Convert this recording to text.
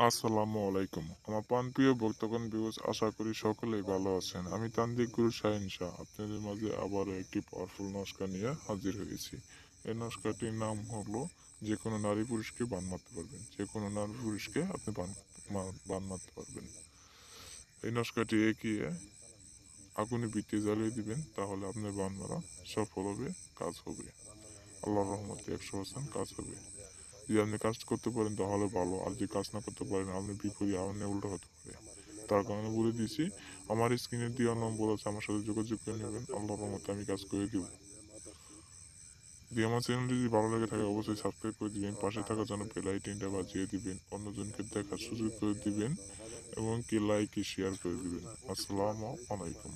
আসসালামু আলাইকুম। আমার প্রাণপ্রিয় ভক্তগণ ভিউয়ার্স, আশা করি সকলেই ভালো আছেন। আমি তান্ত্রিক গুরু শাহিন শাহ আপনাদের মাঝে আবারও একটি পাওয়ারফুল নস্কা নিয়ে হাজির হয়েছি। এই নস্কাটির নাম হলো যেকোনো নারী পুরুষকে বান মারতে পারবেন। যেকোনো নারী পুরুষকে আপনি বান মারতে পারবেন। এই নস্কাটি এগিয়ে আগুনে ভিতে জ্বালিয়ে দিবেন, তাহলে আপনার বান মারা সফল হবে, কাজ হবে। আল্লাহর রহমতে 100% কাজ হবে। যদি আপনি কাজ করতে পারেন তাহলে ভালো, আর যদি কাজ না করতে পারেন আপনি বিপরীত আপনি উল্টো হতে পারে। তার কারণে বলে দিয়েছি, আমার স্ক্রিনে দেওয়া নম্বর আছে, আমার সাথে যোগাযোগ করে নেবেন। আল্লাহর রহমতে আমি কাজ করে দিব। যদি আমার চ্যানেলটি যদি ভালো লেগে থাকে অবশ্যই সাবস্ক্রাইব করে দিবেন, পাশে থাকার জন্য বেল আইকনটা বাজিয়ে দিবেন, অন্যজনকে দেখার সুযোগ করে দিবেন এবং কি লাইক শেয়ার করে দিবেন। আসসালামু আলাইকুম।